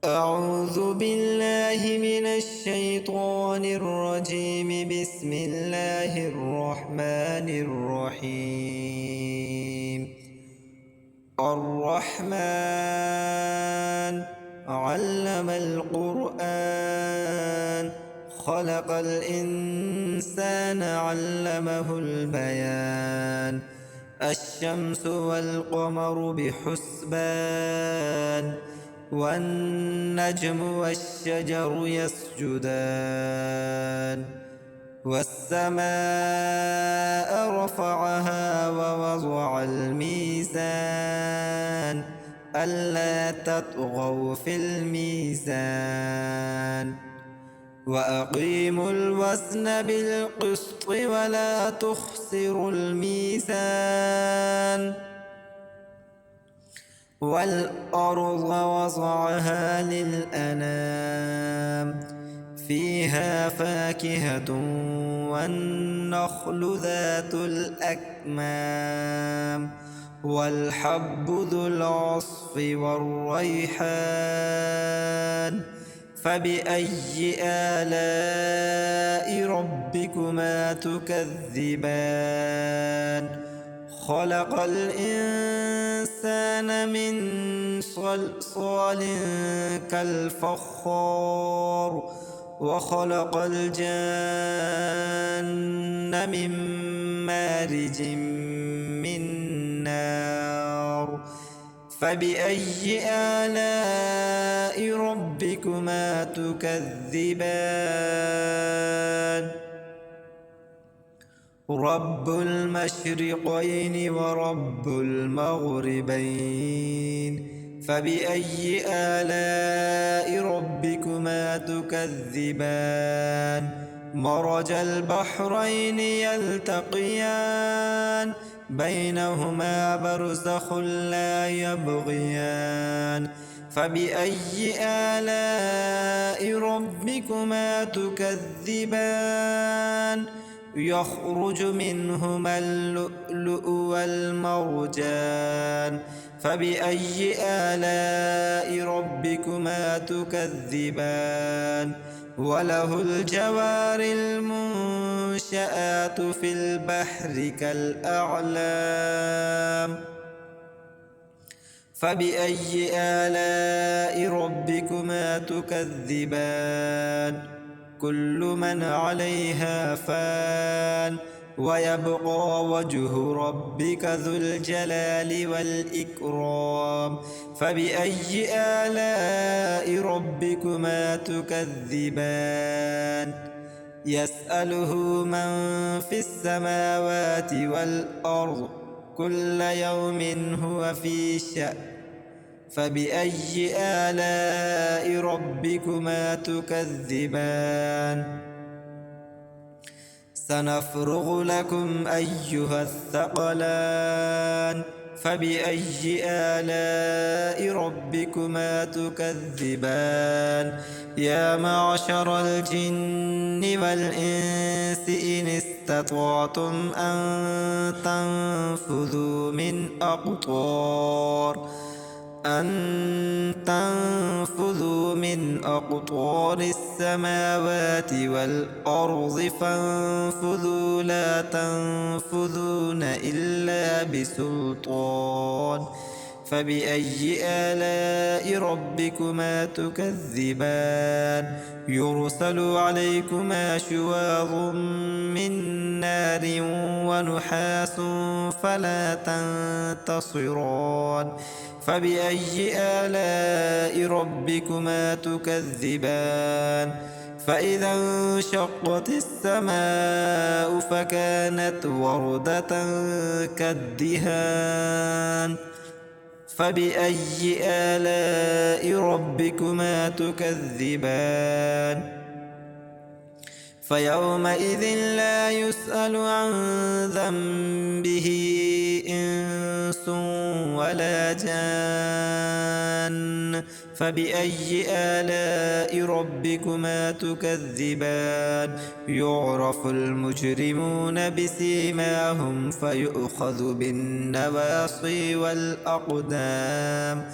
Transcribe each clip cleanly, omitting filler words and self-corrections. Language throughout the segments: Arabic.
أعوذ بالله من الشيطان الرجيم. بسم الله الرحمن الرحيم. الرحمن علم القرآن، خلق الإنسان علمه البيان. الشمس والقمر بحسبان، والنجم والشجر يسجدان. والسماء رفعها ووضع الميزان، ألا تطغوا في الميزان. وأقيموا الوزن بالقسط ولا تخسروا الميزان. والأرض وضعها للأنام، فيها فاكهة والنخل ذات الأكمام، والحب ذو العصف والريحان. فبأي آلاء ربكما تكذبان؟ خلق الإنسان من صلصال كالفخار، وخلق الجان من مارج من نار. فبأي آلاء ربكما تكذبان؟ رب المشرقين ورب المغربين. فبأي آلاء ربكما تكذبان؟ مرج البحرين يلتقيان، بينهما برزخ لا يبغيان. فبأي آلاء ربكما تكذبان؟ يخرج منهما اللؤلؤ والمرجان. فبأي آلاء ربكما تكذبان؟ وله الجوار المنشآت في البحر كالأعلام. فبأي آلاء ربكما تكذبان؟ كل من عليها فان، ويبقى وجه ربك ذو الجلال والإكرام. فبأي آلاء ربكما تكذبان؟ يسأله من في السماوات والأرض، كل يوم هو في شأن. فبأي آلاء ربكما تكذبان؟ سنفرغ لكم أيها الثقلان. فبأي آلاء ربكما تكذبان؟ يا معشر الجن والإنس إن استطعتم أن تنفذوا من أقطار السماوات والأرض فانفذوا لا تنفذون إلا بسلطان. فبأي آلاء ربكما تكذبان؟ يرسل عليكما شواظ من نار ونحاس فلا تنتصران. فبأي آلاء ربكما تكذبان؟ فإذا انشقت السماء فكانت وردة كالدهان. فبأي آلاء ربكما تكذبان؟ فيومئذ لا يسأل عن ذنبه إنس ولا جان. فبأي آلاء ربكما تكذبان؟ يعرف المجرمون بسيماهم فيؤخذ بالنواصي والأقدام.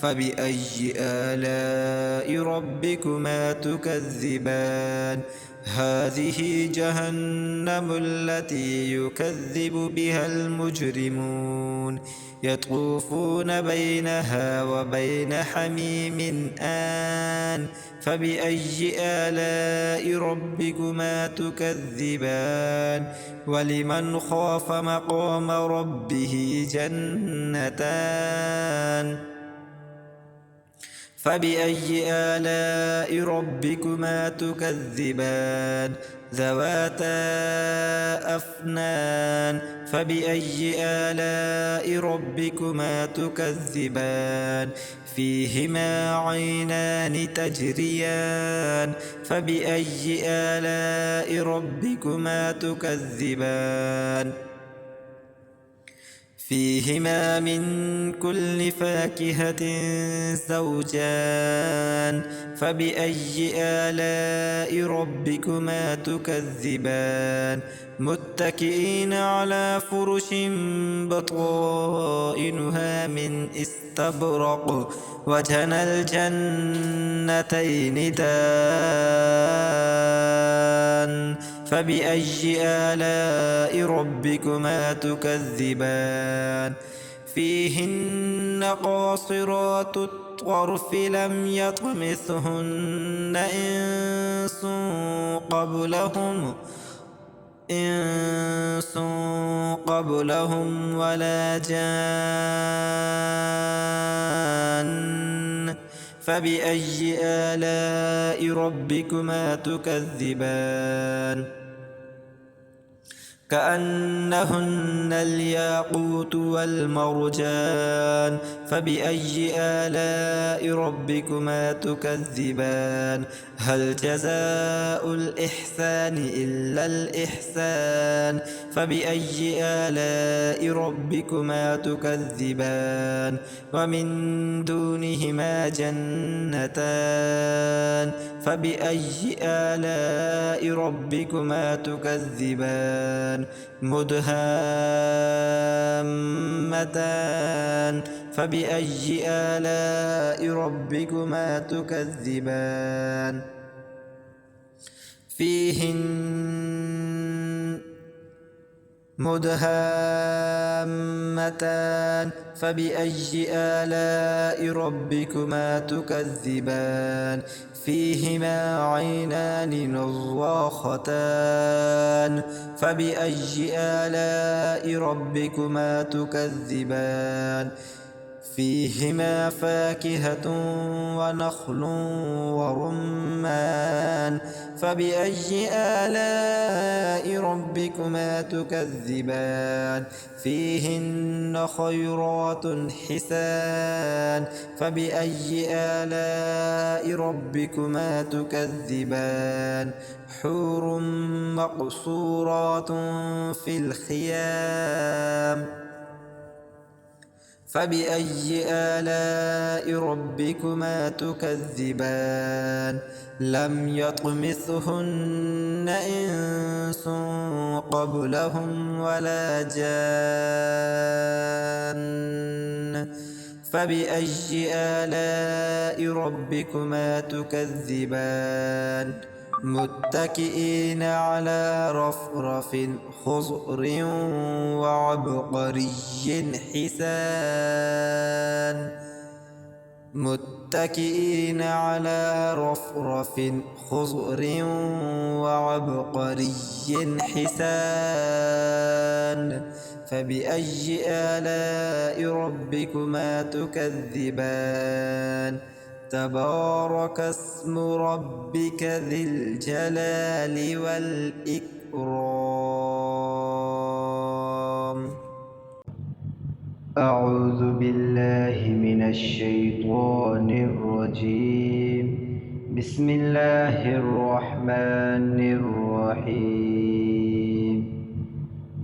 فبأي آلاء ربكما تكذبان هذه جهنم التي يكذب بها المجرمون يطوفون بينها وبين حميم آن فبأي آلاء ربكما تكذبان ولمن خاف مقام ربه جنتان فبأي آلاء ربكما تكذبان ذواتا أفنان فبأي آلاء ربكما تكذبان فيهما عينان تجريان فبأي آلاء ربكما تكذبان فيهما من كل فاكهة زوجان فبأي آلاء ربكما تكذبان متكئين على فرش بطائنها من استبرق وجنى الجنتين دان فبأي آلاء ربكما تكذبان فيهن قاصرات الطرف لم يطمثهن إنس قبلهم ولا جان فبأي آلاء ربكما تكذبان كأنهن الياقوت والمرجان فبأي آلاء ربكما تكذبان هل جزاء الإحسان إلا الإحسان فبأي آلاء ربكما تكذبان ومن دونهما جنتان فبأي آلاء ربكما تكذبان مدهامتان فبأي آلاء ربكما تكذبان فيهن مدهامتان فبأي آلاء ربكما تكذبان فيهما عينان نضاختان فبأي آلاء ربكما تكذبان فيهما فاكهة ونخل ورمان فبأي آلاء ربكما تكذبان فيهن خيرات حسان فبأي آلاء ربكما تكذبان حور مقصورات في الخيام فبأي آلاء ربكما تكذبان لم يطمثهن إنس قبلهم ولا جان فبأي آلاء ربكما تكذبان متكئين على رفرف خضر وعبقري حسان متكئين على رفرف خضر وعبقري حسان فبأي آلاء ربكما تكذبان تبارك اسم ربك ذي الجلال والإكرام أعوذ بالله من الشيطان الرجيم بسم الله الرحمن الرحيم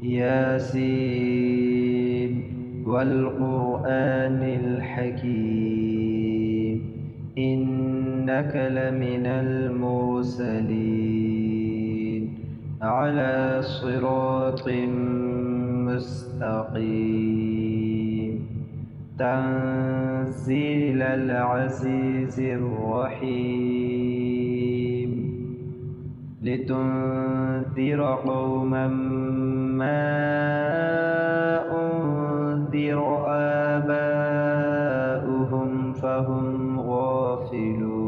ياسين والقرآن الحكيم إنك لمن المرسلين على صراط مستقيم تنزيل تنزيل العزيز الرحيم لتنذر قوما ما أنذر آباؤهم فهم غافلون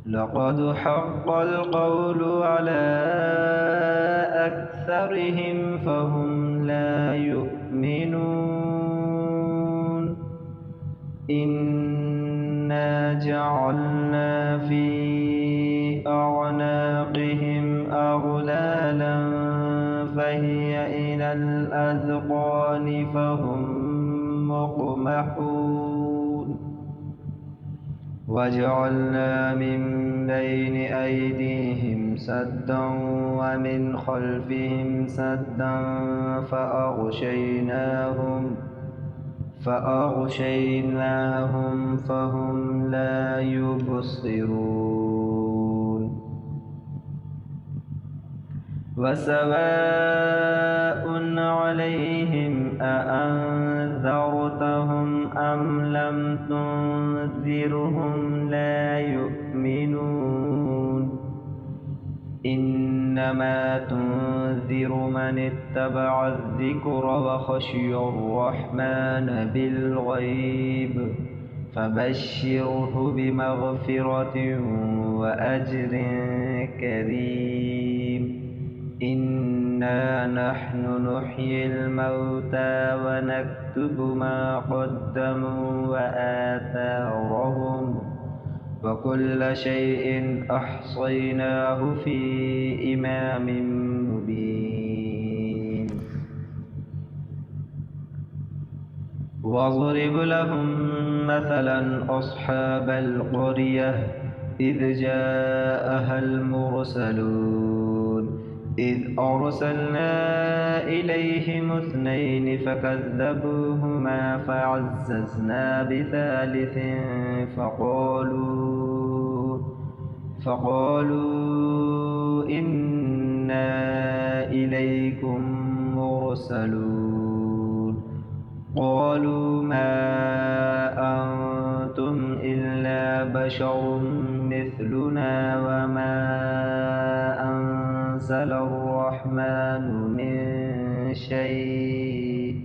لقد حق القول على أكثرهم فهم لا يؤمنون إنا جعلنا في أعناقهم أغلالا فهي إلى الأذقان فهم مقمحون وجعلنا من بين أيديهم سدا ومن خلفهم سدا فأغشيناهم فهم لا يبصرون وسواء عليهم أأنذرتهم أم لم تنذرهم لا يؤمنون إنما تنذر من اتبع الذكر وخشي الرحمن بالغيب فبشره بمغفرة وأجر كريم إنا نحن نحيي الموتى ونكتب ما قدموا وآثارهم وكل شيء أحصيناه في إمام مبين واضرب لهم مثلا أصحاب القرية إذ جاءها المرسلون إذ أرسلنا إليهم اثنين فكذبوهما فعززنا بثالث فقالوا إنا إليكم مرسلون قالوا ما أنتم إلا بشر مثلنا وما أنزل الرحمن من شيء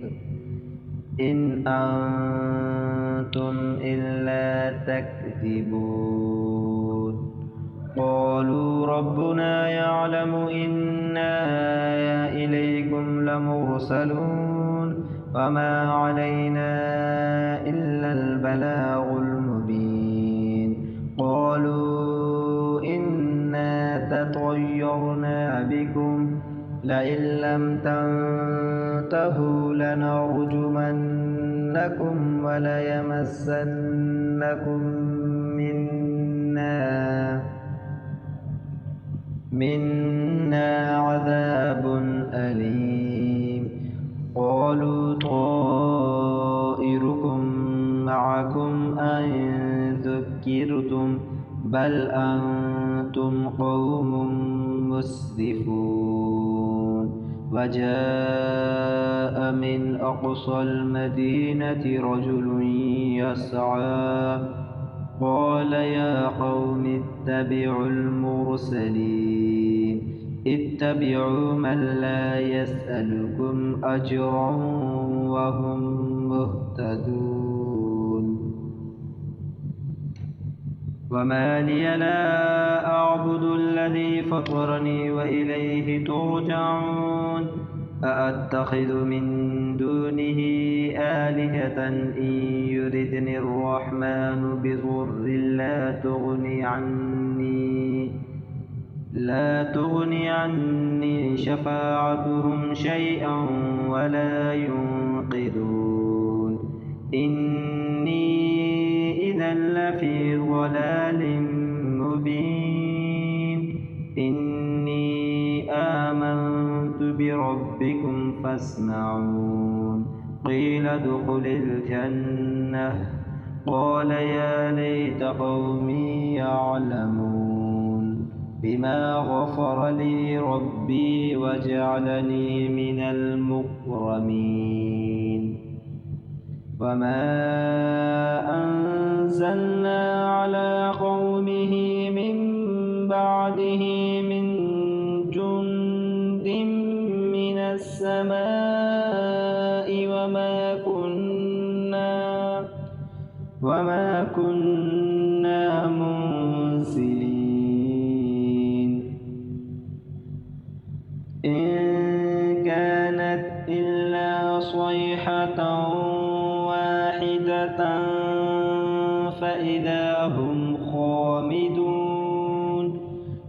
إن أنتم إلا تكذبون قالوا ربنا يعلم إنا إليكم لمرسلون وما علينا إلا البلاغ المبين قالوا إنا تطيرنا بكم لئن لم تنتهوا لنرجمنكم وليمسنكم منا عذاب أليم قالوا طائركم معكم أئن ذكرتم بل أنتم قوم مسرفون وجاء من أقصى المدينة رجل يسعى قال يا قوم اتبعوا المرسلين اتبعوا من لا يسألكم أجرا وهم مهتدون وما لي لا أعبد الذي فطرني وإليه ترجعون أأتخذ من دونه آلهة إن يردني الرحمن بضر لا تغني عني شفاعتهم شيئا ولا ينقذون إني إذا لفي ضلال مبين إني آمنت بربكم فاسمعون قيل ادخل الجنة قال يا ليت قومي يعلمون بما غفر لي ربي وجعلني من المكرمين وما أنزلنا على قومه من بعده من جند من السماء وما كنا منزلين إن كانت إلا صيحة واحدة فإذا هم خامدون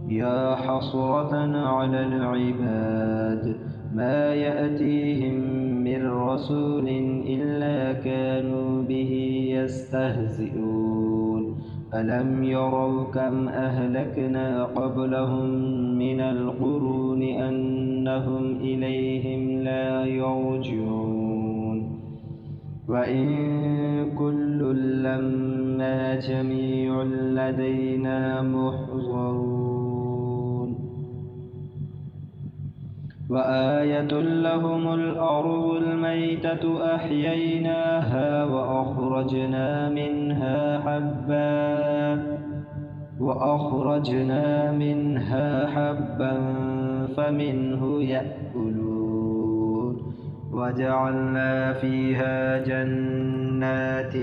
يا حسرة على العباد ما يأتيهم من رسول إلا كانوا به يستهزئون ألم يروا كم أهلكنا قبلهم من القرون أنهم إليهم لا يرجعون وإن كل لما جميع لدينا محضرون وآية لهم الأرض الميتة أحييناها وأخرجنا منها حبا فمنه يأكلون وجعلنا فيها جنات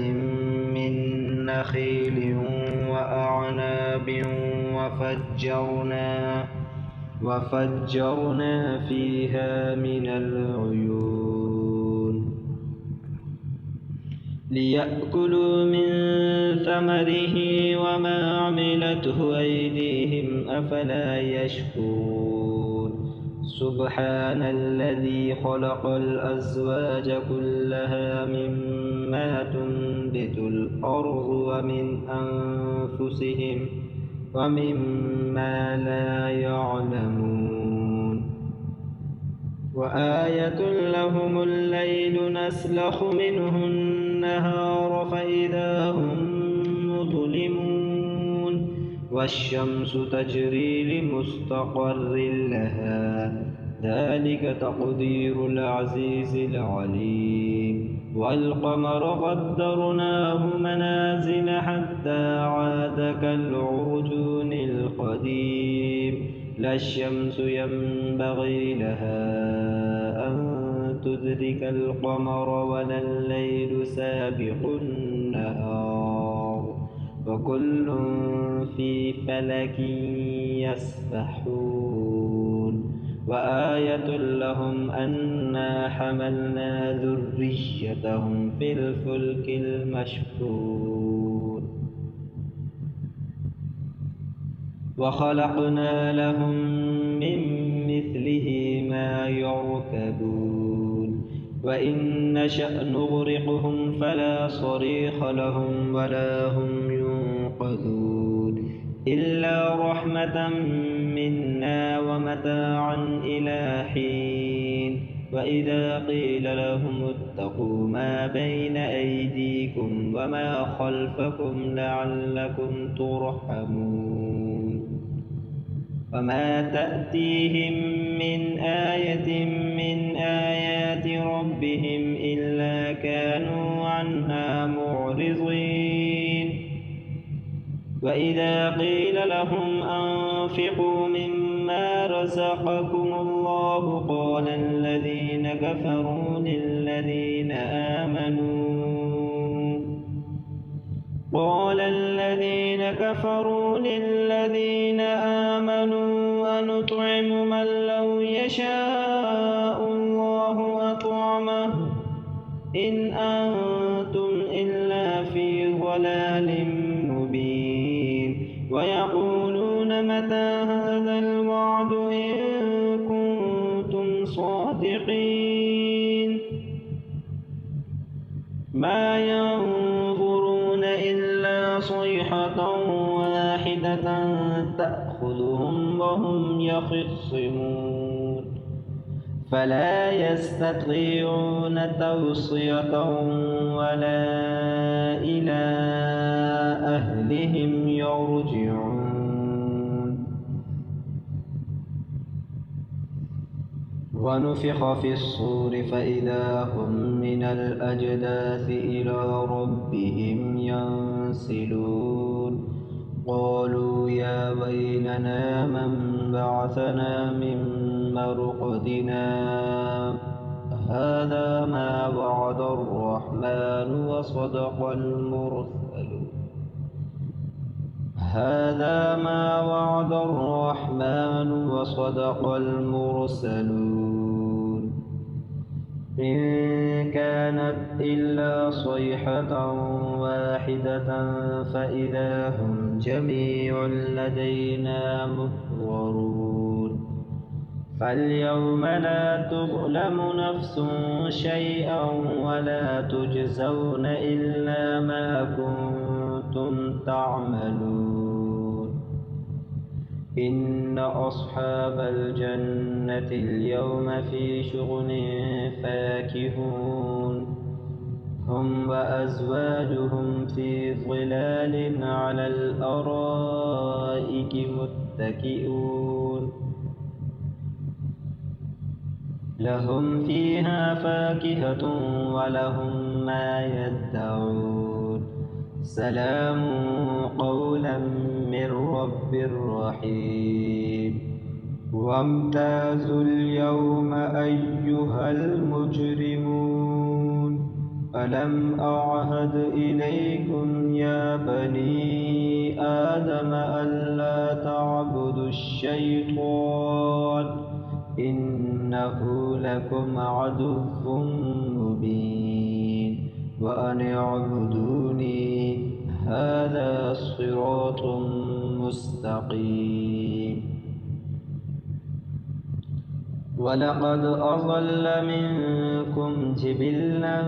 من نخيل وأعناب وفجرنا فيها من العيون ليأكلوا من ثمره وما عملته أيديهم أفلا يشكرون سبحان الذي خلق الأزواج كلها مما تنبت الأرض ومن أنفسهم ومما لا يعلمون وآية لهم الليل نسلخ منه النهار فإذا هم مظلمون والشمس تجري لمستقر لها ذلك تقدير العزيز العليم والقمر قدرناه منازل حتى عاد كالعرجون القديم لا الشمس ينبغي لها أن تدرك القمر ولا الليل سابق النهار وكل في فلك يسبحون وآية لهم أنا حملنا ذريتهم في الفلك المشحون وخلقنا لهم من مثله ما يركبون وإن نشأ نغرقهم فلا صريخ لهم ولا هم ينقذون إلا رحمة منا ومتاعا إلى حين وإذا قيل لهم اتقوا ما بين أيديكم وما خلفكم لعلكم ترحمون وما تأتيهم من آية من آيات ربهم إلا كانوا عنها معرضين وإذا قيل لهم أنفقوا مما رزقكم الله قال الذين كفروا للذين آمنوا أنطعم من لو يشاء الله أطعمه إن أنتم إلا في ضلال مبين ويقولون متى هذا الوعد إن كنتم صادقين ما ينظرون إلا صيحة واحدة تأخذهم وهم يخصمون فلا يستطيعون توصية ولا إلى أهلهم يرجعون ونفخ في الصور فإذا هم من الأجداث إلى ربهم ينسلون قالوا يا ويلنا من بعثنا من مرقدنا هذا ما وعد الرحمن وصدق المرسلون هذا ما وعد الرحمن وصدق المرسلون إن كانت إلا صيحة واحدة فإذا هم جميع لدينا محضرون فاليوم لا تظلم نفس شيئا ولا تجزون إلا ما كنتم تعملون إن أصحاب الجنة اليوم في شغل فاكهون هم وأزواجهم في ظلال على الأرائك متكئون لهم فيها فاكهة ولهم ما يدعون سلام قولا من رب رحيم وامتازوا اليوم أيها المجرمون ألم أعهد إليكم يا بني آدم ألا تعبدوا الشيطان إنه لكم عدو مبين وأن اعبدوني هذا صراط مستقيم ولقد أضل منكم جبلا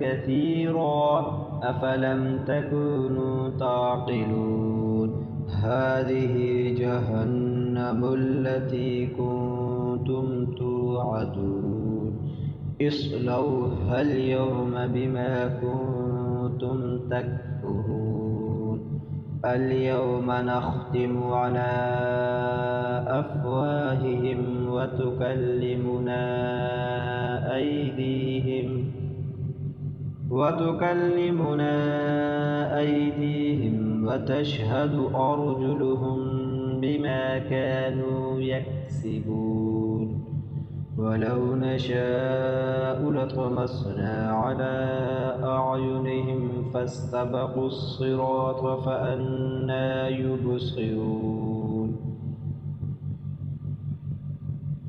كثيرا أفلم تكونوا تعقلون هذه جهنم التي كنتم توعدون اصلوها اليوم بما كنتم تكفرون اليوم نختم على أفواههم وتكلمنا أيديهم وتشهد أرجلهم بما كانوا يكسبون ولو نشاء لطمسنا على أعينهم فاستبقوا الصراط فأنى يبصرون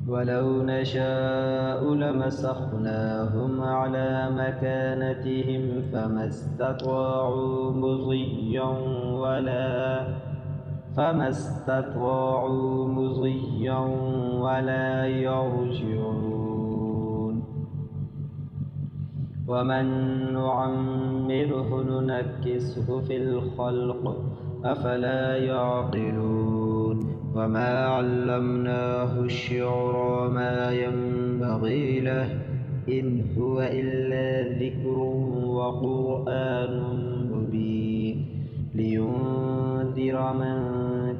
ولو نشاء لمسخناهم على مكانتهم فما استطاعوا مضيا ولا يرجعون ومن نعمره ننكسه في الخلق أفلا يعقلون وما علمناه الشعر ما ينبغي له إن هو إلا ذكر وقرآن مبين لينذر من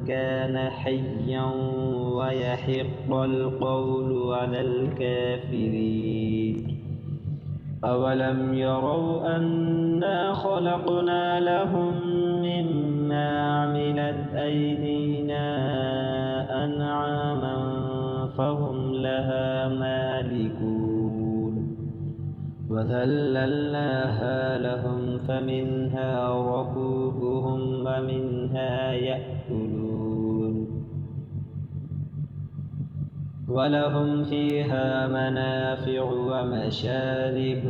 كان حيا ويحق القول على الكافرين أولم يروا أنا خلقنا لهم مما عملت أيدينا أنعاما فهم لها مالكون وذللناها لهم فمنها ركوبهم ومنها يأكلون ولهم فيها منافع ومشارب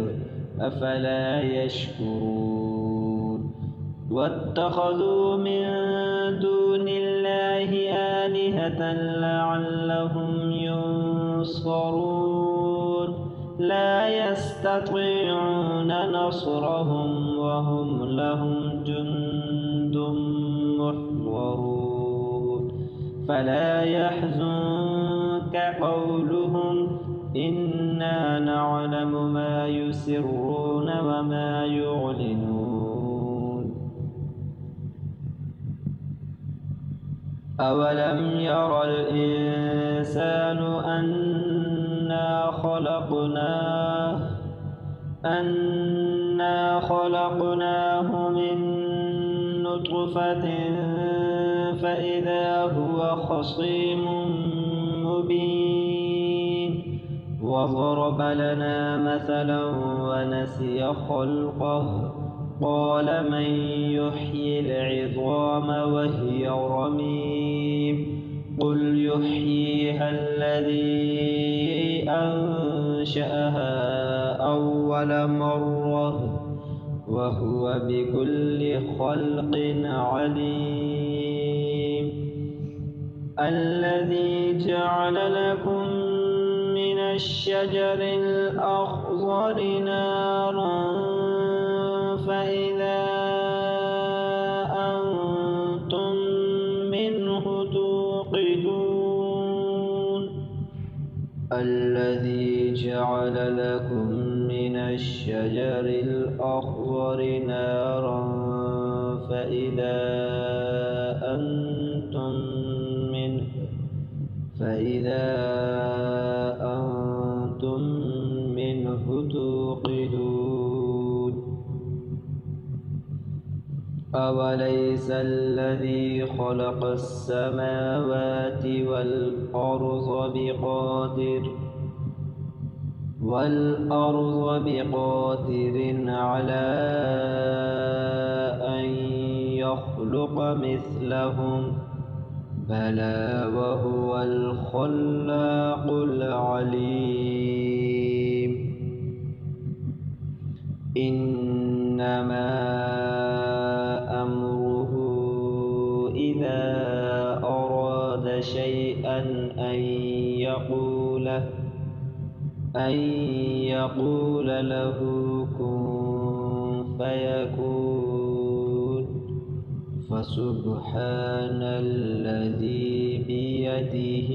أفلا يشكرون واتخذوا من دون الله آلهة لعلهم ينصرون لا يستطيعون نصرهم وهم لهم جند محضرون فلا يحزنك قولهم إنا نعلم ما يسرون وما يعلنون أولم ير الإنسان أنا أنا خلقناه من نطفة فإذا هو خصيم مبين وضرب لنا مثلا ونسي خلقه قال من يحيي العظام وهي رميم قل يحييها الذي أنشأها أول مرة وهو بكل خلق عليم الذي جعل لكم من الشجر الأخضر نارا فإذا أنتم منه توقدون الذي جعل لكم من الشجر الأخضر نارا فإذا أنتم منه توقدون أوليس الذي خلق السماوات والأرض بقادر على أن يخلق مثلهم بلى وهو الخلاق العليم إنما أمره إذا أراد شيئا أن يقول له كن فيكون فسبحان الذي بيده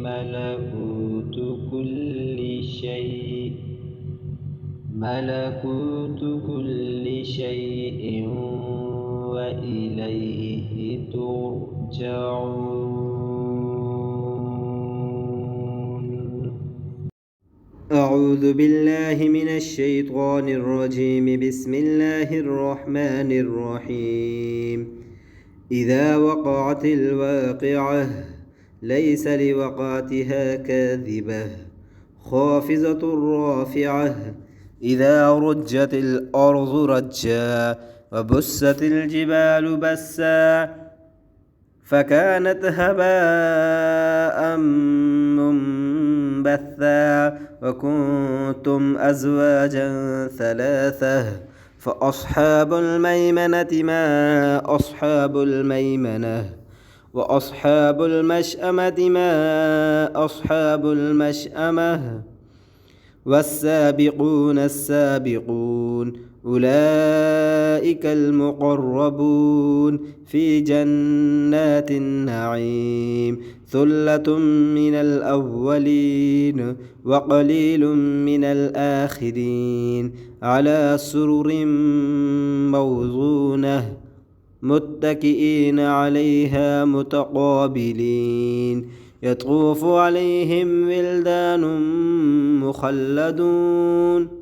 ملكوت كل شيء وإليه ترجعون. أعوذ بالله من الشيطان الرجيم. بسم الله الرحمن الرحيم. إذا وقعت الواقعة ليس لوقعتها كاذبة خافضة رافعة إذا رجت الأرض رجا وبست الجبال بسا فكانت هباء منبثا وكنتم أزواجا ثلاثة فأصحاب الميمنة ما أصحاب الميمنة وأصحاب المشأمة ما أصحاب المشأمة والسابقون السابقون أولئك المقربون في جنات النعيم ثلة من الأولين وقليل من الآخرين على سرر موضونة متكئين عليها متقابلين يطوف عليهم ولدان مخلدون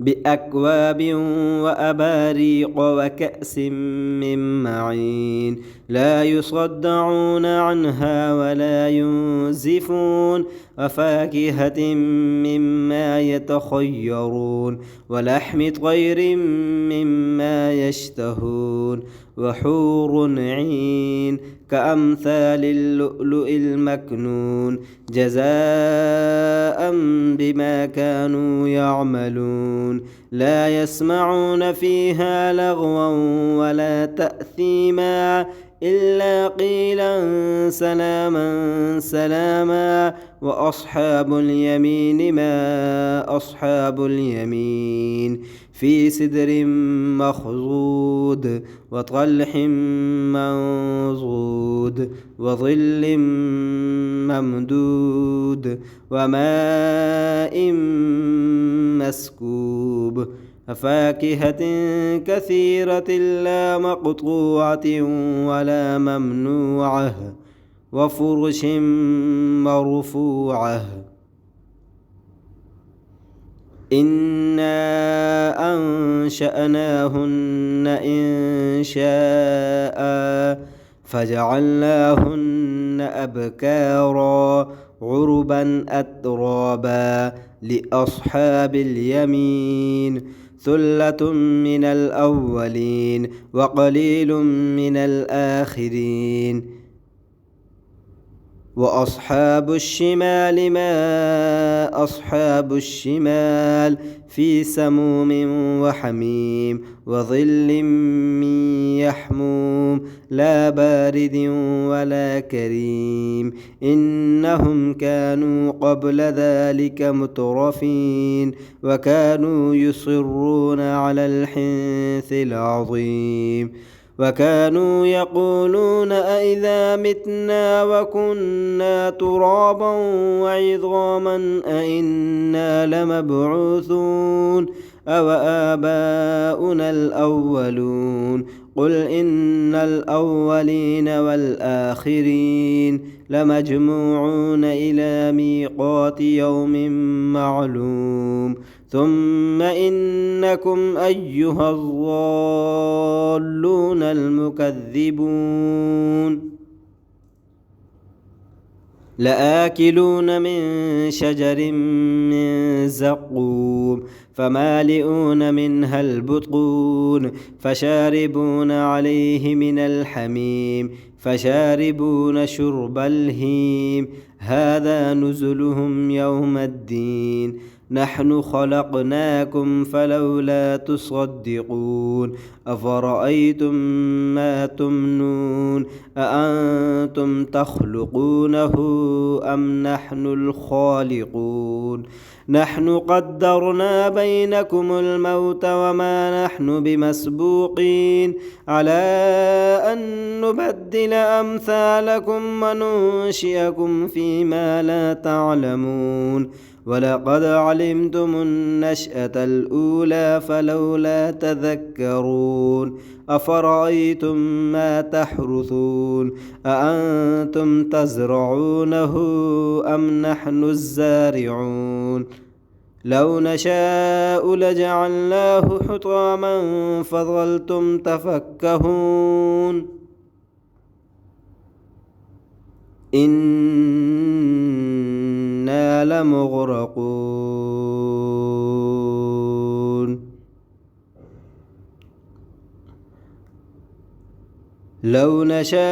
بأكواب وأباريق وكأس من معين لا يصدعون عنها ولا ينزفون وفاكهة مما يتخيرون ولحم طير مما يشتهون وحور عين كأمثال اللؤلؤ المكنون جزاء بما كانوا يعملون لا يسمعون فيها لغوا ولا تأثيما إلا قيلا سلاما سلاما وأصحاب اليمين ما أصحاب اليمين في سدر مخضود وطلح منضود وظل ممدود وماء مسكوب وفاكهة كثيرة لا مقطوعة ولا ممنوعة وفرش مرفوعة إنا أنشأناهن إنشاء فجعلناهن أبكارا عربا أترابا لأصحاب اليمين ثلة من الأولين وقليل من الآخرين وأصحاب الشمال ما أصحاب الشمال في سموم وحميم وظل من يحموم لا بارد ولا كريم إنهم كانوا قبل ذلك مترفين وكانوا يصرون على الحنث العظيم وكانوا يقولون أئذا متنا وكنا ترابا وعظاما أئنا لمبعوثون أو آباؤنا الأولون قل إن الأولين والآخرين لمجموعون إلى ميقات يوم معلوم ثم إنكم أيها الضالون المكذبون لآكلون من شجر من زقوم فمالئون منها البطون فشاربون عليه من الحميم فشاربون شرب الهيم هذا نزلهم يوم الدين نحن خلقناكم فلولا تصدقون أفرأيتم ما تمنون أأنتم تخلقونه أم نحن الخالقون نحن قدرنا بينكم الموت وما نحن بمسبوقين على أن نبدل أمثالكم وننشئكم فيما لا تعلمون ولقد علمتم النشأة الأولى فلولا تذكرون أفرأيتم ما تحرثون أأنتم تزرعونه أم نحن الزارعون لو نشاء لجعلناه حطاما فظلتم تفكهون إنا لمغرقون لو نشاء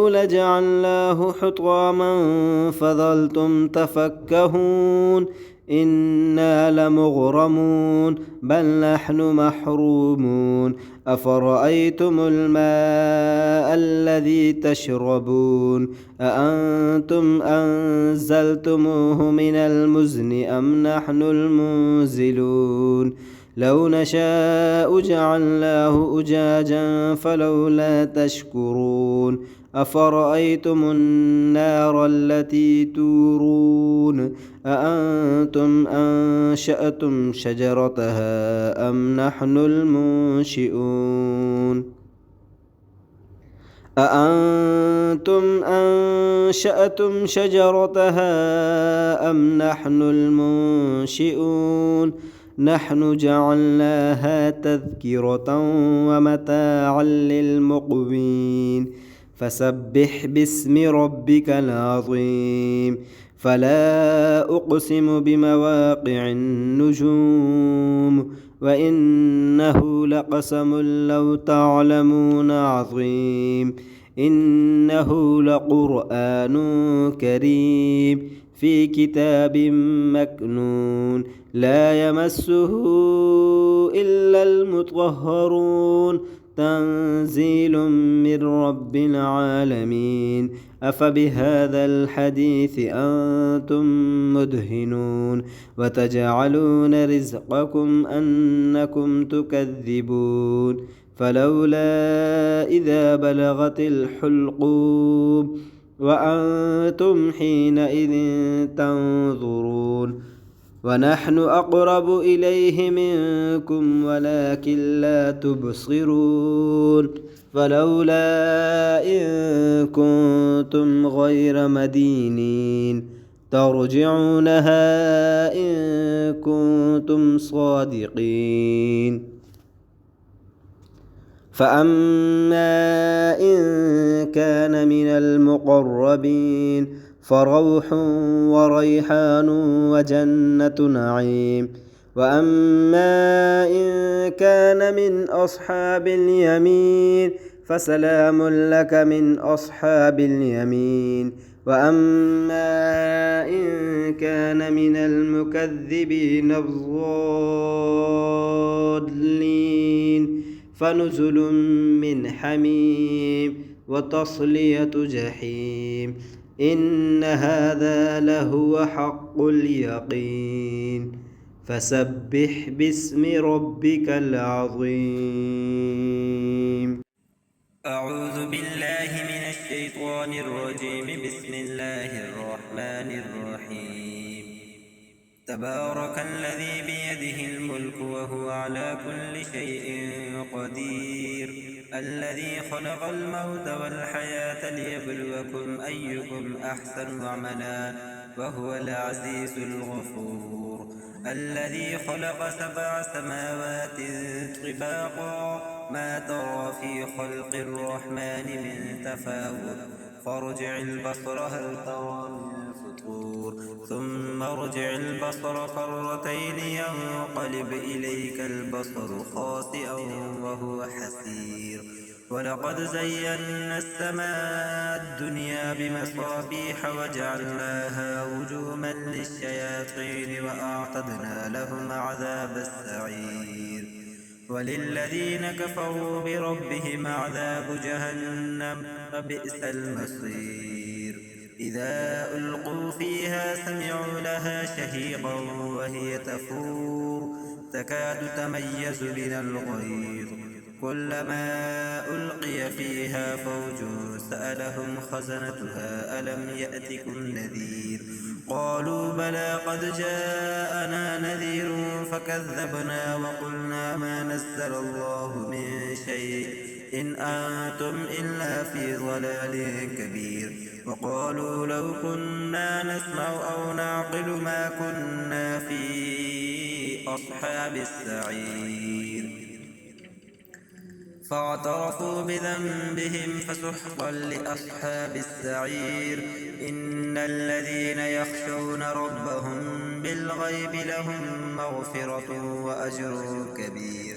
لجعلناه حطاما فظلتم تفكهون إنا لمغرمون بل نحن محرومون أفرأيتم الماء الذي تشربون أأنتم أنزلتموه من المزن أم نحن المنزلون لو نشاء جعلناه أجاجا فلولا تشكرون أفرأيتم النار التي تورون أأنتم أنشأتم شجرتها أم نحن المنشئون أأنتم أنشأتم شجرتها أم نحن المنشئون نحن جعلناها تذكرة ومتاعا للمقوين فسبح باسم ربك العظيم فلا أقسم بمواقع النجوم وإنه لقسم لو تعلمون عظيم إنه لقرآن كريم في كتاب مكنون لا يمسه إلا المطهرون تنزيل من رب العالمين أفبهذا الحديث أنتم مدهنون وتجعلون رزقكم أنكم تكذبون فلولا إذا بلغت الحلقوم وأنتم حينئذ تنظرون ونحن أقرب إليه منكم ولكن لا تبصرون فلولا إن كنتم غير مدينين ترجعونها إن كنتم صادقين. فأما إن كان من المقربين فروح وريحان وجنة نعيم. وأما إن كان من أصحاب اليمين فسلام لك من أصحاب اليمين. وأما إن كان من المكذبين الضالين فنزل من حميم وتصلية جحيم. إن هذا لهو حق اليقين. فسبح باسم ربك العظيم. أعوذ بالله من الشيطان الرجيم. بسم الله الرحمن الرحيم. تبارك الذي بيده الملك وهو على كل شيء قدير. الذي خلق الموت والحياة ليبلوكم أيكم أحسن عملا وهو العزيز الغفور. الذي خلق 7 سماوات طباقا ما ترى في خلق الرحمن من تفاوت فارجع البصر هل ترى من فطور ثم ارجع البصر كرتين ينقلب إليك البصر خاسئا وهو حسير. ولقد زينا السماء الدنيا بمصابيح وجعلناها رجوما للشياطين وأعتدنا لهم عذاب السعير. وللذين كفروا بربهم عذاب جهنم وبئس المصير. إذا ألقوا فيها سمعوا لها شهيقا وهي تفور تكاد تميز من الغيظ كلما ألقي فيها فوج سألهم خزنتها ألم يأتكم نذير قالوا بلى قد جاءنا نذير فكذبنا وقلنا ما نزل الله من شيء إن أنتم إلا في ضلال كبير. وقالوا لو كنا نسمع أو نعقل ما كنا في أصحاب السعير. فاعترفوا بذنبهم فسحقا لأصحاب السعير. إن الذين يخشون ربهم بالغيب لهم مغفرة وأجر كبير.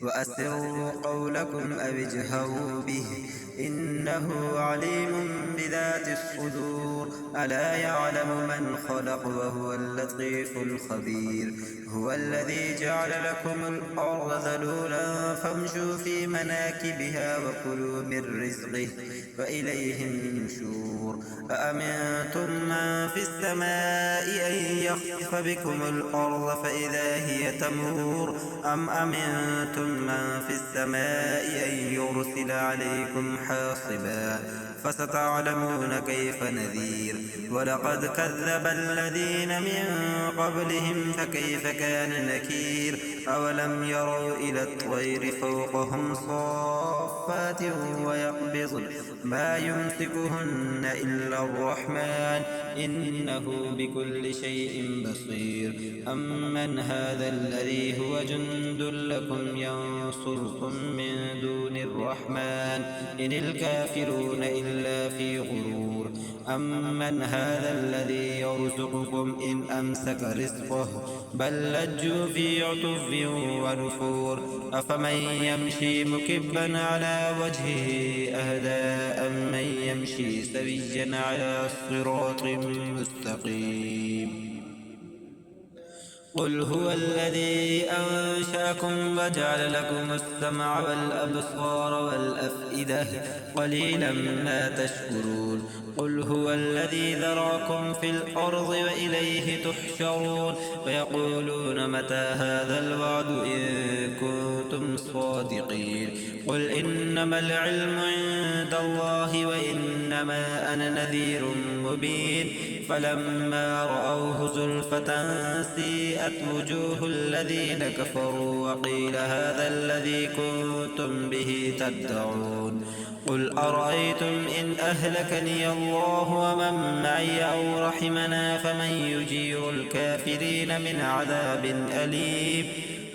وأسروا قولكم أو اجهروا به إنه عليم بذات الصدور. ألا يعلم من خلق وهو اللطيف الخبير. هو الذي جعل لكم الأرض ذلولا فامشوا في مناكبها وكلوا من رزقه وإليه النشور. أأمنتم من في السماء أن يخسف بكم الأرض فإذا هي تمور أم أمنتم من في السماء أن يرسل عليكم حاصبا فستعلمون كيف نذير. ولقد كذب الذين من قبلهم فكيف كان نكير. أولم يروا إلى الطير فوقهم صافات ويقبضن ما يمسكهن إلا الرحمن إنه بكل شيء بصير. أمن هذا الذي هو جند لكم ينصركم من دون الرحمن إن الكافرون إلا في غرور. أمن هذا الذي يرزقكم إن أمسك رزقه بل لجوا في عتو ونفور. أفمن يمشي مكبا على وجهه أهدى أمن يمشي سويا على صراط مستقيم. قل هو الذي أنشأكم وجعل لكم السمع والأبصار والأفئدة قليلا ما تشكرون. قل هو الذي ذراكم في الأرض وإليه تحشرون. ويقولون متى هذا الوعد إن كنتم صادقين. قل إنما العلم عند الله وإنما أنا نذير مبين. فلما رأوه زلفة سيئت وجوه الذين كفروا وقيل هذا الذي كنتم كنتم به تدعون قل أرأيتم إن أهلكني الله ومن معي أو رحمنا فمن يجير الكافرين من عذاب أليم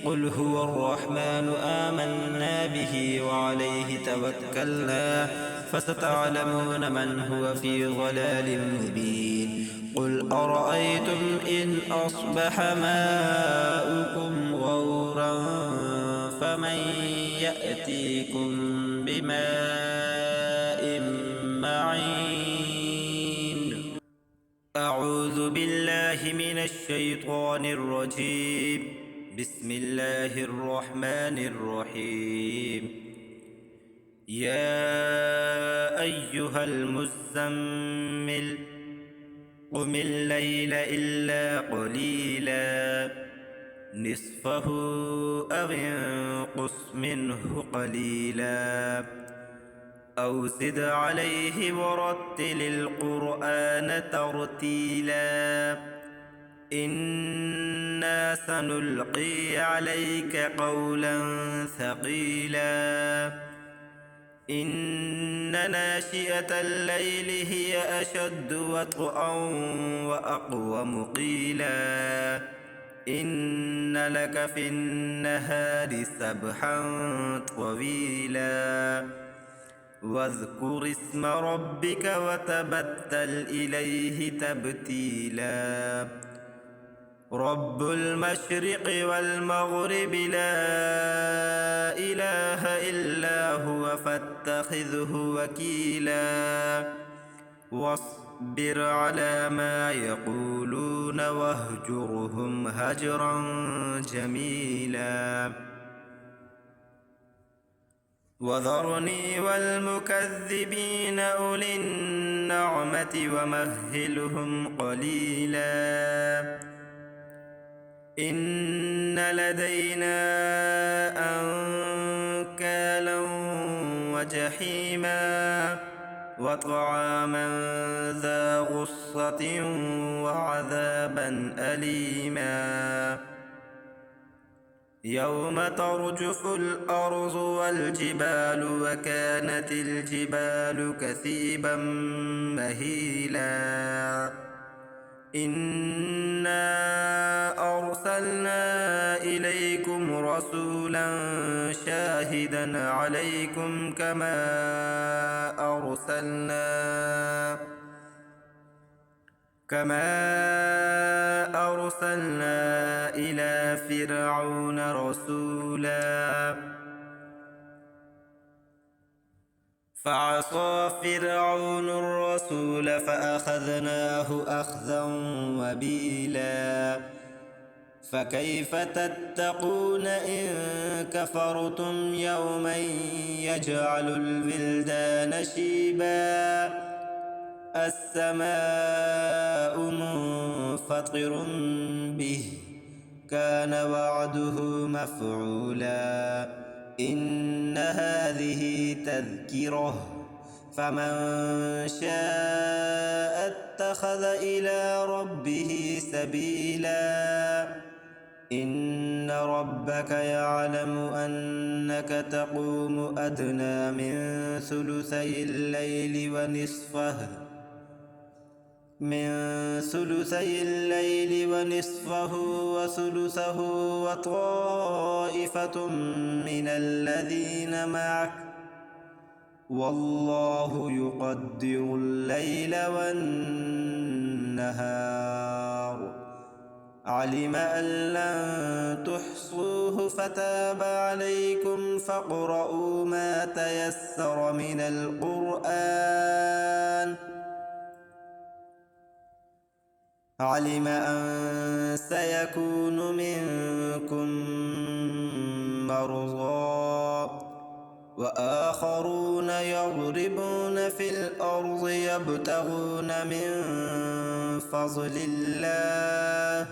قل هو الرحمن آمنا به وعليه توكلنا فستعلمون من هو في ضلال مبين قل أرأيتم إن أصبح ماؤكم غورا فمن يأتيكم بماء معين أعوذ بالله من الشيطان الرجيم بسم الله الرحمن الرحيم يا أيها المزمل قم الليل إلا قليلا نصفه أو انقص منه قليلا أو زد عليه ورتل القرآن ترتيلا إنا سنلقي عليك قولا ثقيلا إن ناشئة الليل هي أشد وطئا وأقوم قيلا إن لك في النهار سبحا طويلا واذكر اسم ربك وتبتل إليه تبتيلا رب المشرق والمغرب لا إله إلا هو فاتخذه وكيلا واصبر على ما يقولون واهجرهم هجرا جميلا وذرني والمكذبين أولي النعمة ومهلهم قليلا إن لدينا أنكالا وجحيما وطعاما ذا غصة وعذابا أليما يوم ترجف الأرض والجبال وكانت الجبال كثيبا مهيلا إنا أرسلنا إليكم رسولا شاهدا عليكم كما أرسلنا إلى فرعون رسولا فعصى فرعون الرسول فأخذناه أخذا وبيلا فكيف تتقون إن كفرتم يوما يجعل الولدان شيبا السماء منفطر به كان وعده مفعولا إن هذه تذكرة فمن شاء اتخذ إلى ربه سبيلا إن ربك يعلم أنك تقوم أدنى من ثلثي الليل ونصفه وثلثه وطائفة من الذين معك والله يقدر الليل والنهار علم أن لن تحصوه فتاب عليكم فاقرؤوا ما تيسر من القرآن علم أن سيكون منكم مرضى وآخرون يضربون في الأرض يبتغون من فضل الله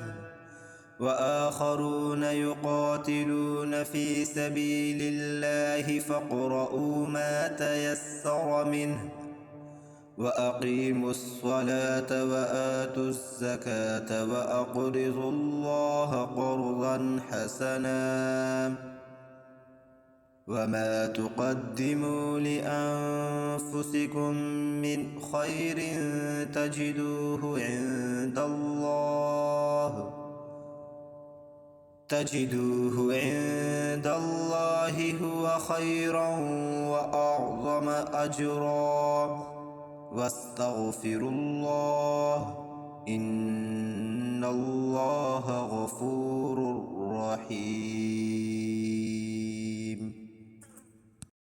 وآخرون يقاتلون في سبيل الله فاقرؤوا ما تيسر منه وأقيموا الصلاة وآتوا الزكاة وأقرضوا الله قرضا حسنا وما تقدموا لأنفسكم من خير تجدوه عند الله هو خيرا وأعظم أجرا واستغفروا الله